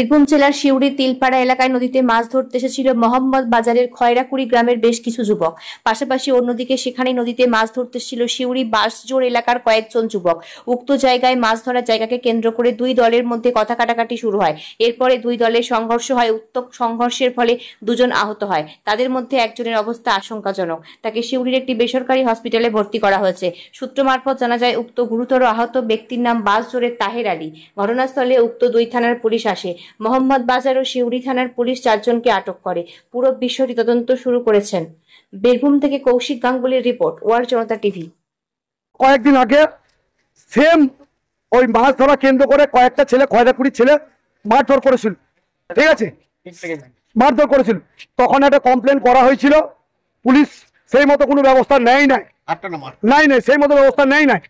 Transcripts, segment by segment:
বীরভূম জেলার সিউড়ির তিলপাড়া এলাকায় নদীতে মাছ ধরতে এসেছিল মোহাম্মদ বাজারের খয়রাকুড়ি গ্রামের বেশ কিছু যুবক। পাশাপাশি অন্যদিকে সেখানে নদীতে মাছ ধরতে এসেছিল সিউড়ি বাঁশজোড় এলাকার কয়েকজন যুবক। উক্ত জায়গায় মাছ ধরার জায়গাকে কেন্দ্র করে দুই দলের মধ্যে কথা কাটাকাটি শুরু হয়। এরপরে দুই দলের সংঘর্ষ হয়। উত্তক সংঘর্ষের ফলে দুজন আহত হয়। তাদের মধ্যে একজনের অবস্থা আশঙ্কাজনক। তাকে সিউড়ির একটি বেসরকারি হসপিটালে ভর্তি করা হয়েছে। সূত্র মারফত জানা যায়, উক্ত গুরুতর আহত ব্যক্তির নাম বাঁশজোড়ের তাহের আলী। ঘটনাস্থলে উক্ত দুই থানার পুলিশ আসে। মোহাম্মদ বাজার ও সিউড়ি থানার পুলিশ 4 জনকে আটক করে। পুরো বিষয়টি তদন্ত শুরু করেছেন। বীরভূম থেকে কৌশিক গাঙ্গুলির রিপোর্ট, ওয়ার্ল্ড জনতা টিভি। কয়েকদিন আগে সেম ওই মাছ ধরা কেন্দ্র করে কয়েকটা ছেলে, খয়রাকুড়ি ছেলে মারধর করেছিল। ঠিক আছে, মারধর করেছিল। তখন একটা কমপ্লেন করা হয়েছিল। পুলিশ সেই মতো কোনো ব্যবস্থা নেয় নাই, সেই মতো ব্যবস্থা নেয় নাই।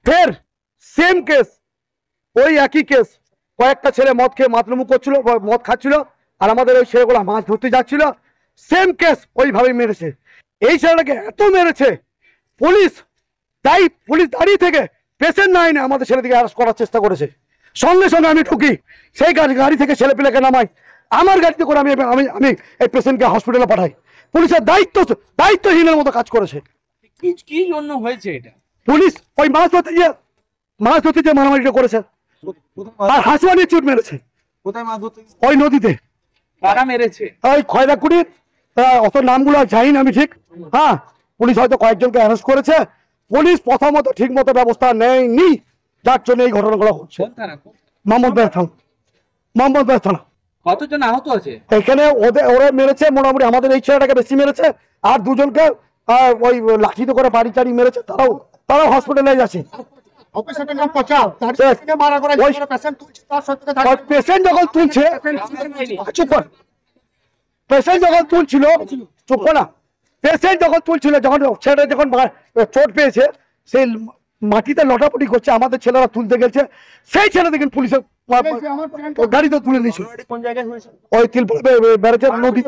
ফের সেম কেস, ওই একই কেস, কয়েকটা ছেলে মদ খেয়ে মাতরুমুখ করছিল, মদ খাচ্ছিল, আর আমাদের ওই ছেলেগুলো মাছ ধরতে যাচ্ছিল। সেম কেস ওইভাবেই মেরেছে। এই ছেলেটাকে এত মেরেছে, পুলিশ দাঁড়িয়ে থেকে পেশেন্ট না এনে আমাদের ছেলেটিকে অ্যারেস্ট করার চেষ্টা করেছে। সঙ্গে সঙ্গে আমি ঢুকি, সেই গাড়ি থেকে ছেলে পেলেকে নামাই, আমার গাড়িতে করে আমি আমি এই পেশেন্টকে হসপিটালে পাঠাই। পুলিশের দায়িত্বহীনের মতো কাজ করেছে। কি জন্য হয়েছে এটা? পুলিশ ওই মাছ ধরতে যে মারামারিটা করেছে, আর হাসুয়ানি চুট মেরেছে। কোথায় মাছ ধরতে? ওই নদীতে। কারা মেরেছে? ওই খয়রাকুড়ির, অত নামগুলো জানি না আমি ঠিক। হ্যাঁ, পুলিশ হয়তো কয়েকজনকে অ্যারেস্ট করেছে। পুলিশ প্রথমত ঠিক মতো ব্যবস্থা নেয়নি, যার জন্য এই ঘটনাগুলো হচ্ছে। মোহাম্মদ থানা। কতজন আহত আছে এখানে? ওরা মেরেছে মোটামুটি আমাদের এই ছেলেটাকে বেশি মেরেছে, আর দুজনকে ওই লাঠিতে করে বাড়ি টাড়ি মেরেছে। তারাও হসপিটালে যাচ্ছে। পেশেন্ট যখন তুলছিল, যখন ছেলেটা যখন চোট পেয়েছে, সেই মাটিতে লটাপটি করছে, আমাদের ছেলেরা তুলতে গেছে, সেই ছেলে দেখেন পুলিশের গাড়িতে তুলে নিয়েছিল। ওই বেড়েছে নদী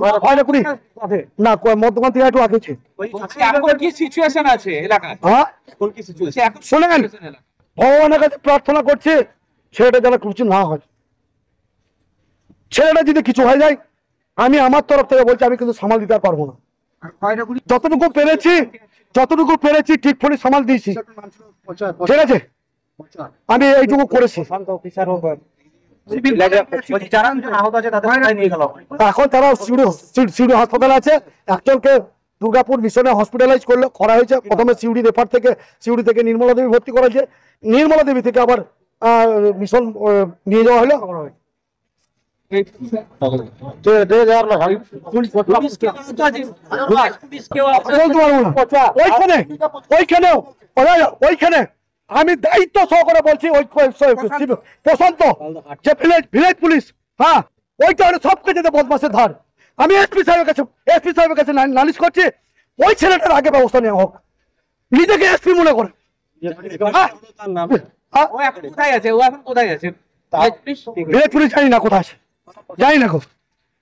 না, মধ্যখান থেকে একটু আগেছে। শোনেন, ভগবানের কাছে প্রার্থনা করছে ছেলেটা যেন কিছু না হয়। ছেলেটা যদি কিছু হয়ে যায়, আমি আমার তরফ থেকে বলছি, আমি কিন্তু সামাল দিতে পারবো না। যতটুকু পেরেছি ঠিক করে সামাল দিয়েছি। ঠিক আছে, আমি এইটুকু করেছি। এখন তারা সিউড়ি হাসপাতালে আছে। একজনকে দুর্গাপুর মিশনে হসপিটালাইজ করা হয়েছে। প্রথমে সিউড়ি রেফার থেকে, সিউড়ি থেকে নির্মলা দেবী ভর্তি করা হয়েছে, নির্মলা দেবী থেকে আবার মিশন নিয়ে যাওয়া হলো। ওইখানে আমি দায়িত্ব সহকারে বলছি, ওই প্রশান্ত যে ভিলেজ পুলিশ, হ্যাঁ, ওইটা হলো সবকে যেতে বদমাসের ধার। আমি এসপি সাহেবের কাছে নালিশ করছি, ওই ছেলেটার আগে ব্যবস্থা নেওয়া হোক। নিজেকে এসপি মনে করে। ভিলেজ পুলিশ জানি না কোথায় আছে, জানি না।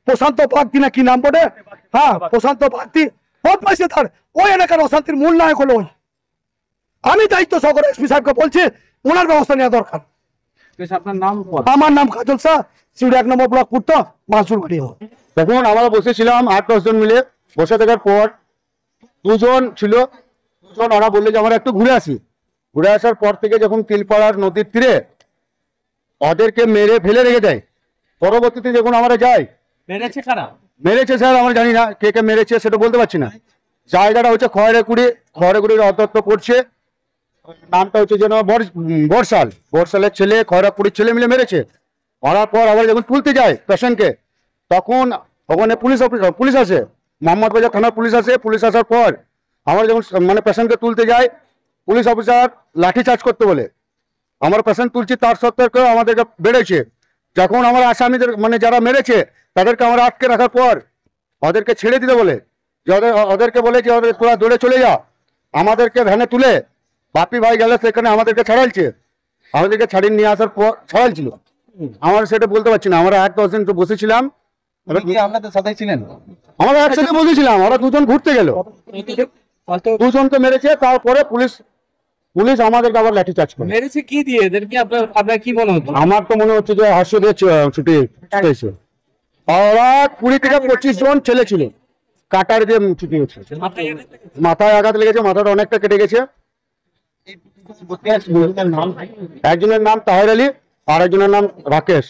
প্রশান্ত বাগদি না কি নাম বলে, হ্যাঁ, প্রশান্ত বাগদি বদমাসের ধার। ওই এলাকার অশান্তির মূল নায়ক হলো ওই। আমি দায়িত্ব সহকারে এসপি সাহেবকে বলছি, ওনার ব্যবস্থা নেওয়া দরকার। আমার নাম কাজল শাহ, সিউড়ি 1 নম্বর ব্লক, পূর্ত মাসুর বাড়ি। তখন আমরা বসেছিলাম 8-10 জন মিলে। বসে থাকার পর দুজন ছিল, ওরা বললে যে আমরা একটু ঘুরে আসি। ঘুরে আসার পর থেকে যখন তিলপাড়ার নদীর তীরে ওদেরকে মেরে ফেলে রেখে দেয়। পরবর্তীতে যখন আমরা যাই, মেরেছে স্যার আমরা জানি না কে মেরেছে, সেটা বলতে পারছি না। জায়গাটা হচ্ছে খয়রাকুড়ির অধ্যত্ত করছে, নামটা হচ্ছে যেন বর্ষালের ছেলে, খয়রাকুড়ির ছেলে মিলে মেরেছে। মারার পর আবার যখন তুলতে যায় পেশেন্টকে, তখন ওখানে পুলিশ আসে, মোহাম্মদ বাজার থানার পুলিশ আসে। পুলিশ আসার পর আমরা যখন পেশেন্টকে তুলতে যাই, পুলিশ অফিসার লাঠিচার্জ করতে বলে। আমরা পেশেন্ট তুলছি, তার সত্ত্বেও আমাদেরকে বেড়েছে। যখন আমরা আসামিদের যারা মেরেছে তাদেরকে আমরা আটকে রাখার পর ওদেরকে ছেড়ে দিতে বলে, ওদেরকে বলে যে তোরা দৌড়ে চলে যা। আমাদেরকে ভ্যানে তুলে বাপি ভাই গেলে সেখানে আমাদেরকে ছাড়াইছে। আমাদেরকে ছাড়িয়ে নিয়ে আসার পর ছাড়াইছিল। আমরা সেটা বলতে পারছি না। আমরা 8-10 জন বসেছিলাম, আপনাদের সাথে ছিলেন? আমরা একসাথে বসেছিলাম। ওরা দুজন ঘুরতে গেল, দুজনকে মেরেছে। তারপরে পুলিশ পুলিশ আমাদেরকে আবার লাঠিচার্জ করে। মেরেছে কি দিয়ে এদেরকে? আপনার কি মনে হচ্ছে? আমার তো মনে হচ্ছে যে হাস্য দিয়ে ছুটি হয়েছে। ওরা 20 থেকে 25 জন ছেলে ছিল, কাটার দিয়ে ছুটি হচ্ছে। মাথায় আঘাত লেগেছে, মাথাটা অনেকটা কেটে গেছে। একজনের নাম তাহের আলী, আর একজনের নাম রাকেশ।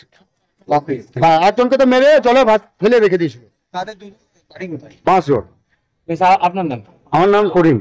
হ্যাঁ, একজনকে তো মেরে জলে ফেলে রেখে দিয়েছিল। বাঁশ রোড। আপনার নাম? আমার নাম করিম।